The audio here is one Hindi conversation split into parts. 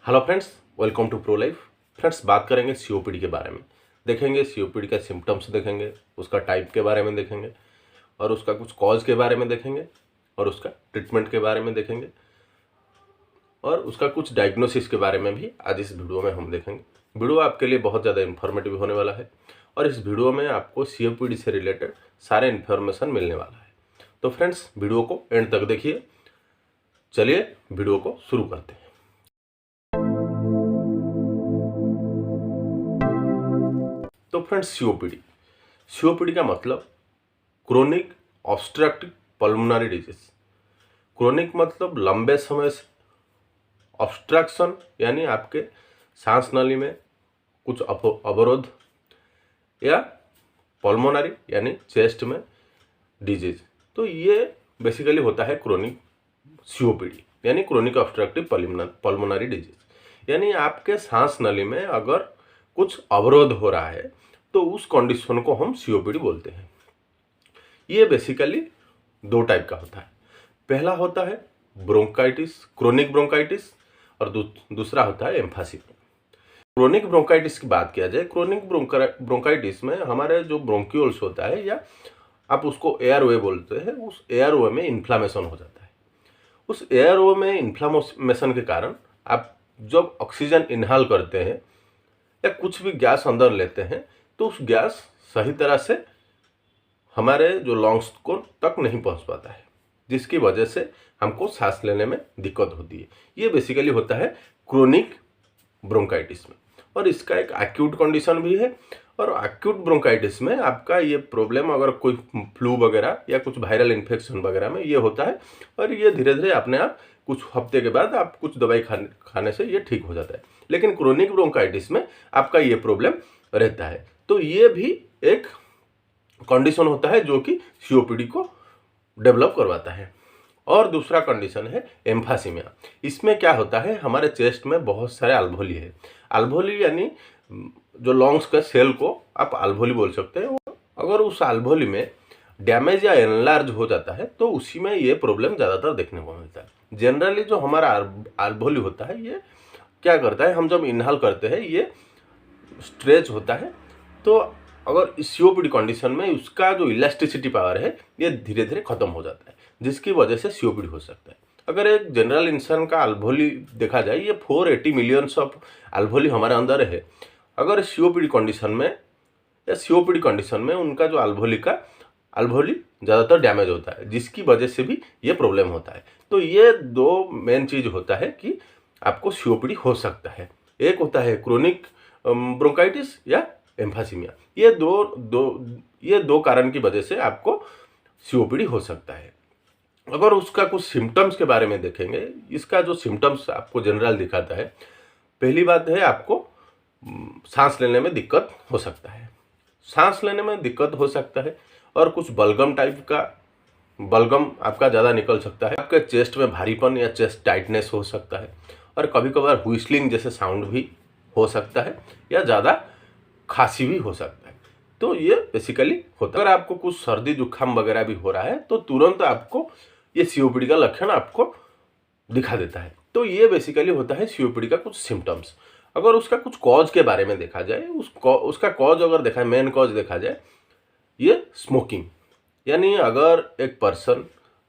Hello friends, welcome to pro life. Friends, बात करेंगे सीओपीडी के बारे में। देखेंगे सीओपीडी का सिम्टम्स देखेंगे, उसका टाइप के बारे में देखेंगे और उसका कुछ कॉज के बारे में देखेंगे और उसका ट्रीटमेंट के बारे में देखेंगे और उसका कुछ डायग्नोसिस के बारे में भी आज इस वीडियो में हम देखेंगे। वीडियो आपके लिए बहुत ज़्यादा इन्फॉर्मेटिव होने वाला है और इस वीडियो में आपको सीओपीडी से रिलेटेड सारे इन्फॉर्मेशन मिलने वाला है। तो फ्रेंड्स, वीडियो को एंड तक देखिए। चलिए वीडियो को शुरू करते हैं। तो फ्रेंड्स, सीओपीडी का मतलब chronic obstructive pulmonary disease. Chronic मतलब लंबे समय से ऑब्स्ट्रक्शन यानी आपके सांस नली में कुछ अवरोध, या पल्मोनरी यानी चेस्ट में डिजीज। तो ये बेसिकली होता है क्रोनिक सीओपीडी यानी क्रोनिक ऑब्स्ट्रक्टिव पल्मोनरी डिजीज। यानी आपके सांस नली में अगर कुछ अवरोध हो रहा है तो उस कंडीशन को हम सीओपीडी बोलते हैं। ये बेसिकली दो टाइप का होता है। पहला होता है ब्रोंकाइटिस, क्रोनिक ब्रोंकाइटिस, और दूसरा होता है एम्फासीमिया। क्रोनिक ब्रोंकाइटिस की बात किया जाए, क्रोनिक ब्रोंकाइटिस में हमारे जो ब्रोंक्यूल्स होता है या आप उसको एयरवे बोलते हैं, उस एयरवे में इन्फ्लामेशन हो जाता है। उस एयरवे में इन्फ्लामेशन के कारण आप जब ऑक्सीजन इनहेल करते हैं या कुछ भी गैस अंदर लेते हैं तो उस गैस सही तरह से हमारे जो लंग्स को तक नहीं पहुंच पाता है, जिसकी वजह से हमको सांस लेने में दिक्कत होती है। ये बेसिकली होता है क्रोनिक ब्रोंकाइटिस में। और इसका एक एक्यूट कंडीशन भी है। और एक्यूट ब्रोंकाइटिस में आपका ये प्रॉब्लम अगर कोई फ्लू वगैरह या कुछ वायरल इन्फेक्शन वगैरह में ये होता है और ये धीरे धीरे अपने आप कुछ हफ्ते के बाद आप कुछ दवाई खाने से ये ठीक हो जाता है। लेकिन क्रोनिक ब्रोंकाइटिस में आपका ये प्रॉब्लम रहता है। तो ये भी एक कंडीशन होता है जो कि सीओपीडी को डेवलप करवाता है। और दूसरा कंडीशन है एम्फासीमिया। इसमें क्या होता है, हमारे चेस्ट में बहुत सारे अल्वोली है। अल्वोली यानी जो लंग्स के सेल को आप अल्वोली बोल सकते हैं। अगर उस अल्वोली में डैमेज या एनलार्ज हो जाता है तो उसी में ये प्रॉब्लम ज़्यादातर देखने को मिलता है। जनरली जो हमारा अल्वोली होता है ये क्या करता है, हम जब इनहेल करते हैं ये स्ट्रेच होता है। तो अगर इस सीओपीडी कंडीशन में उसका जो इलास्टिसिटी पावर है ये धीरे धीरे खत्म हो जाता है, जिसकी वजह से सीओपीडी हो सकता है। अगर एक जनरल इंसान का अल्वोली देखा जाए, ये 480 मिलियंस ऑफ अल्वोली हमारे अंदर है। अगर सीओपीडी कंडीशन में या सीओपीडी कंडीशन में उनका जो अल्वोली ज़्यादातर डैमेज होता है, जिसकी वजह से भी ये प्रॉब्लम होता है। तो ये दो मेन चीज़ होता है कि आपको सीओपीडी हो सकता है। एक होता है क्रोनिक ब्रोंकाइटिस या एम्फासीमिया। ये दो कारण की वजह से आपको सीओपीडी हो सकता है। अगर उसका कुछ सिम्टम्स के बारे में देखेंगे, इसका जो सिम्टम्स आपको जनरल दिखाता है, पहली बात है आपको सांस लेने में दिक्कत हो सकता है। सांस लेने में दिक्कत हो सकता है और कुछ बलगम टाइप का बलगम आपका ज़्यादा निकल सकता है। आपके चेस्ट में भारीपन या चेस्ट टाइटनेस हो सकता है और कभी कभार व्हिस्लिंग जैसे साउंड भी हो सकता है या ज़्यादा खांसी भी हो सकता है। तो ये बेसिकली होता है। अगर आपको कुछ सर्दी जुकाम वगैरह भी हो रहा है तो तुरंत आपको ये सीओपीडी का लक्षण आपको दिखा देता है। तो ये बेसिकली होता है सीओपीडी का कुछ सिम्टम्स। अगर उसका कुछ कॉज के बारे में देखा जाए, उसका कॉज अगर देखा जाए, मेन कॉज देखा जाए, ये स्मोकिंग। यानी अगर एक पर्सन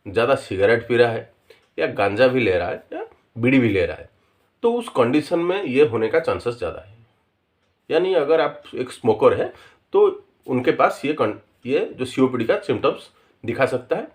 ज़्यादा सिगरेट पी रहा है या गांजा भी ले रहा है या बीड़ी भी ले रहा है तो उस कंडीशन में ये होने का चांसेस ज़्यादा है। यानी अगर आप एक स्मोकर है तो उनके पास ये जो सीओपीडी का सिम्टम्स दिखा सकता है।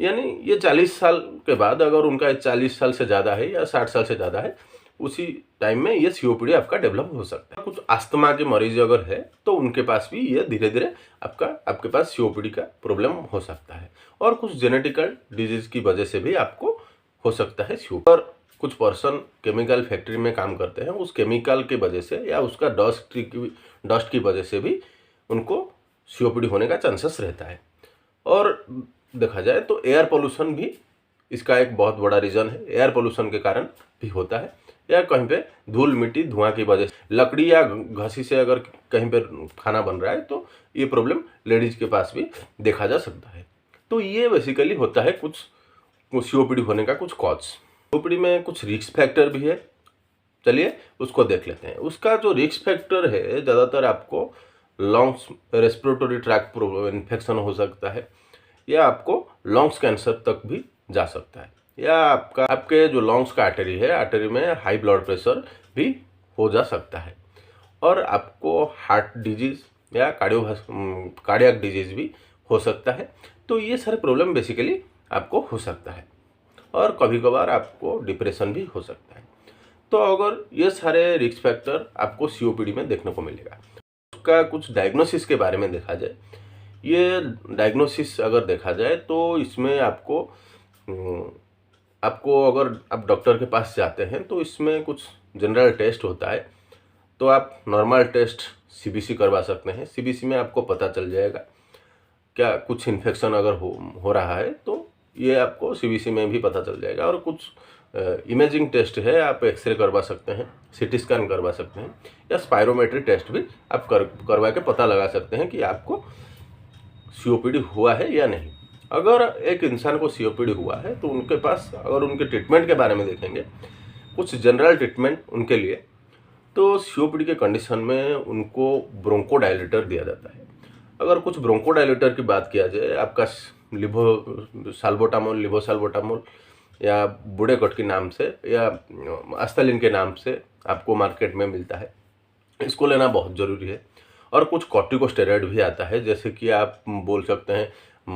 यानी ये 40 साल के बाद, अगर उनका 40 साल से ज़्यादा है या 60 साल से ज़्यादा है, उसी टाइम में ये सीओपीडी आपका डेवलप हो सकता है। कुछ अस्थमा के मरीज अगर है तो उनके पास भी ये धीरे धीरे आपके पास सीओपीडी का प्रॉब्लम हो सकता है। और कुछ जेनेटिकल डिजीज की वजह से भी आपको हो सकता है सीओपीडी। और कुछ पर्सन केमिकल फैक्ट्री में काम करते हैं, उस केमिकल की वजह से या उसका डस्ट की वजह से भी उनको सीओपीडी होने का चांसेस रहता है। और देखा जाए तो एयर पोल्यूशन भी इसका एक बहुत बड़ा रीज़न है। एयर पोल्यूशन के कारण भी होता है, या कहीं पे धूल मिट्टी धुआं की वजह से, लकड़ी या घसी से अगर कहीं पे खाना बन रहा है तो ये प्रॉब्लम लेडीज के पास भी देखा जा सकता है। तो ये बेसिकली होता है कुछ सीओपीडी होने का कुछ कॉज। सीओपीडी में कुछ रिस्क फैक्टर भी है चलिए उसको देख लेते हैं। उसका जो रिस्क फैक्टर है, ज़्यादातर आपको लंग्स रेस्पिरेटरी ट्रैक्ट इन्फेक्शन हो सकता है, या आपको लंग्स कैंसर तक भी जा सकता है, या आपके जो लंग्स का आर्टरी है, आर्टरी में हाई ब्लड प्रेशर भी हो जा सकता है, और आपको हार्ट डिजीज या कार्डियक डिजीज भी हो सकता है। तो ये सारे प्रॉब्लम बेसिकली आपको हो सकता है, और कभी कभार आपको डिप्रेशन भी हो सकता है। तो अगर ये सारे रिस्क फैक्टर आपको सीओपीडी में देखने को मिलेगा, उसका कुछ डायग्नोसिस के बारे में देखा जाए, ये डायग्नोसिस अगर देखा जाए तो इसमें आपको अगर आप डॉक्टर के पास जाते हैं तो इसमें कुछ जनरल टेस्ट होता है। तो आप नॉर्मल टेस्ट सीबीसी करवा सकते हैं। सीबीसी में आपको पता चल जाएगा क्या कुछ इन्फेक्शन अगर हो रहा है, तो ये आपको सीबीसी में भी पता चल जाएगा। और कुछ इमेजिंग टेस्ट है, आप एक्सरे करवा सकते हैं, सीटी स्कैन करवा सकते हैं, या स्पायरोमेट्री टेस्ट भी आप करवा के पता लगा सकते हैं कि आपको सीओपीडी हुआ है या नहीं। अगर एक इंसान को सीओपीडी हुआ है तो उनके पास, अगर उनके ट्रीटमेंट के बारे में देखेंगे, कुछ जनरल ट्रीटमेंट उनके लिए, तो सीओपीडी के कंडीशन में उनको ब्रोंकोडायलेटर दिया जाता है। अगर कुछ ब्रोंकोडायलेटर की बात किया जाए, आपका लिवोसाल्बुटामोल या बुडेकट के नाम से या एस्टालिन के नाम से आपको मार्केट में मिलता है, इसको लेना बहुत ज़रूरी है। और कुछ कॉर्टिकोस्टेरॉइड भी आता है, जैसे कि आप बोल सकते हैं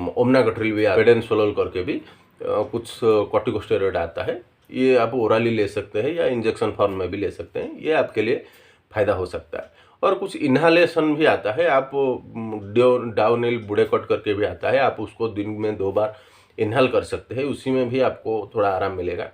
ओमनागट्रिल भी, पेडेंसोलोल करके भी कुछ कॉर्टिकोस्टेरॉइड आता है। ये आप ओरली ले सकते हैं या इंजेक्शन फॉर्म में भी ले सकते हैं, ये आपके लिए फ़ायदा हो सकता है। और कुछ इन्हालेशन भी आता है, आप डाउनिल बुडेकट करके भी आता है, आप उसको दिन में 2 बार इन्हेल कर सकते हैं, उसी में भी आपको थोड़ा आराम मिलेगा।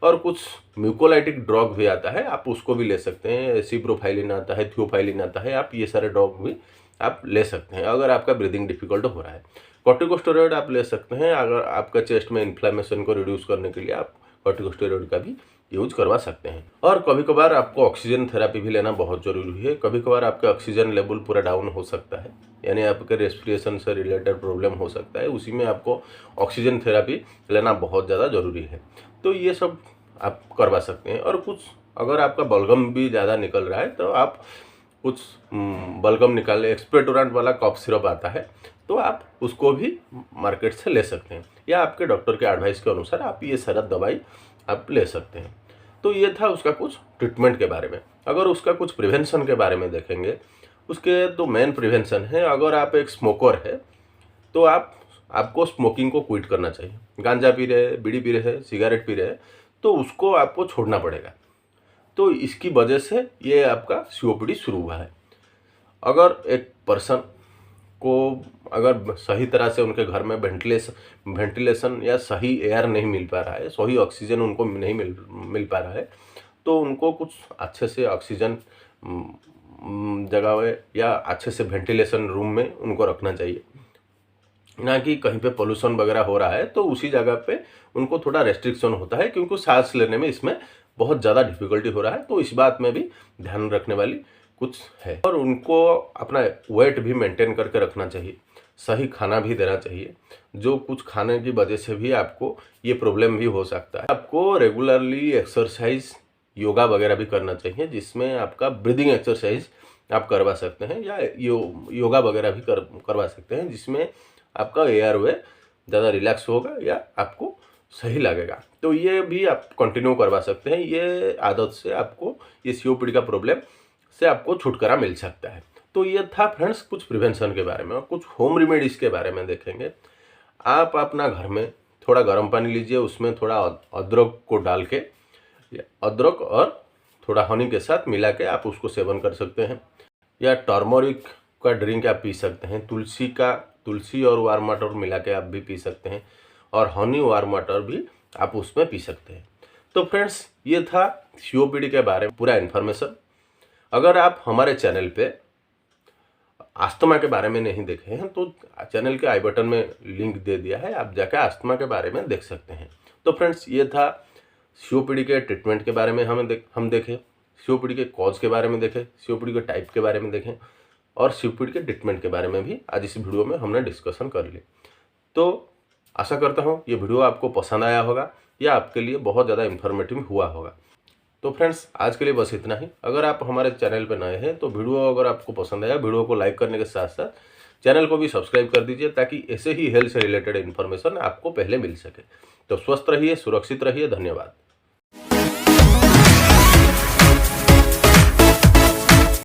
और कुछ म्यूकोलाइटिक ड्रग भी आता है, आप उसको भी ले सकते हैं, एसिप्रोफाइलिन आता है, थियोफाइलिन आता है, आप ये सारे ड्रग भी आप ले सकते हैं अगर आपका ब्रीदिंग डिफिकल्ट हो रहा है। कॉर्टिकोस्टेरॉइड आप ले सकते हैं अगर आपका चेस्ट में इन्फ्लेमेशन को रिड्यूस करने के लिए, आप कॉर्टिकोस्टेरॉइड का भी यूज करवा सकते हैं। और कभी कभार आपको ऑक्सीजन थेरेपी भी लेना बहुत ज़रूरी है। कभी कभार आपका ऑक्सीजन लेवल पूरा डाउन हो सकता है, यानी आपके रेस्पिरेशन से रिलेटेड प्रॉब्लम हो सकता है, उसी में आपको ऑक्सीजन थेरेपी लेना बहुत ज़्यादा ज़रूरी है। तो ये सब आप करवा सकते हैं। और कुछ अगर आपका बलगम भी ज़्यादा निकल रहा है तो आप कुछ बलगम निकालने एक्सपेक्टोरेंट वाला कफ सिरप आता है, तो आप उसको भी मार्केट से ले सकते हैं, या आपके डॉक्टर के एडवाइस के अनुसार आप ये सारा दवाई आप ले सकते हैं। तो ये था उसका कुछ ट्रीटमेंट के बारे में। अगर उसका कुछ प्रिवेंशन के बारे में देखेंगे, उसके तो मेन प्रिवेंशन है, अगर आप एक स्मोकर है तो आपको स्मोकिंग को क्विट करना चाहिए। गांजा पी रहे हैं, बीड़ी पी रहे हैं, सिगरेट पी रहे हैं, तो उसको आपको छोड़ना पड़ेगा। तो इसकी वजह से ये आपका सीओपीडी शुरू हुआ है। अगर एक पर्सन को अगर सही तरह से उनके घर में वेंटिलेशन या सही एयर नहीं मिल पा रहा है, सही ऑक्सीजन उनको नहीं मिल पा रहा है, तो उनको कुछ अच्छे से ऑक्सीजन जगह या अच्छे से वेंटिलेशन रूम में उनको रखना चाहिए, ना कि कहीं पे पोल्यूशन वगैरह हो रहा है तो उसी जगह पे उनको थोड़ा रेस्ट्रिक्शन होता है, क्योंकि सांस लेने में इसमें बहुत ज़्यादा डिफिकल्टी हो रहा है। तो इस बात में भी ध्यान रखने वाली कुछ है। और उनको अपना वेट भी मेंटेन करके रखना चाहिए, सही खाना भी देना चाहिए, जो कुछ खाने की वजह से भी आपको ये प्रॉब्लम भी हो सकता है। आपको रेगुलरली एक्सरसाइज, योगा वगैरह भी करना चाहिए, जिसमें आपका ब्रीदिंग एक्सरसाइज आप करवा सकते हैं, या योगा वगैरह भी करवा सकते हैं, जिसमें आपका एयरवे ज़्यादा रिलैक्स होगा या आपको सही लगेगा। तो ये भी आप कंटिन्यू करवा सकते हैं। ये आदत से आपको ये सीओपीडी का प्रॉब्लम से आपको छुटकारा मिल सकता है। तो ये था फ्रेंड्स कुछ प्रिवेंशन के बारे में। और कुछ होम रेमेडीज़ के बारे में देखेंगे। आप अपना घर में थोड़ा गर्म पानी लीजिए, उसमें थोड़ा अदरक को डाल के, अदरक और थोड़ा हनी के साथ मिला के आप उसको सेवन कर सकते हैं। या टर्मरिक का ड्रिंक आप पी सकते हैं। तुलसी और वार्म वाटर मिला के आप भी पी सकते हैं, और हनी वार्म वाटर भी आप उसमें पी सकते हैं। तो फ्रेंड्स ये था सीओपीडी के बारे में पूरा इन्फॉर्मेशन। अगर आप हमारे चैनल पे अस्थमा के बारे में नहीं देखे हैं तो चैनल के आई बटन में लिंक दे दिया है, आप जाकर अस्थमा के बारे में देख सकते हैं। तो फ्रेंड्स ये था सीओपीडी के ट्रीटमेंट के बारे में हम देखें, सीओपीडी के कॉज के बारे में देखें, सीओपीडी के टाइप के बारे में देखें, और सीओपीडी के ट्रीटमेंट के बारे में भी आज इस वीडियो में हमने डिस्कशन कर ली। तो आशा करता हूँ ये वीडियो आपको पसंद आया होगा या आपके लिए बहुत ज़्यादा इन्फॉर्मेटिव हुआ होगा। तो फ्रेंड्स आज के लिए बस इतना ही। अगर आप हमारे चैनल पर नए हैं तो वीडियो अगर आपको पसंद आया, वीडियो को लाइक करने के साथ साथ चैनल को भी सब्सक्राइब कर दीजिए, ताकि ऐसे ही हेल्थ से रिलेटेड इन्फॉर्मेशन आपको पहले मिल सके। तो स्वस्थ रहिए, सुरक्षित रहिए। धन्यवाद।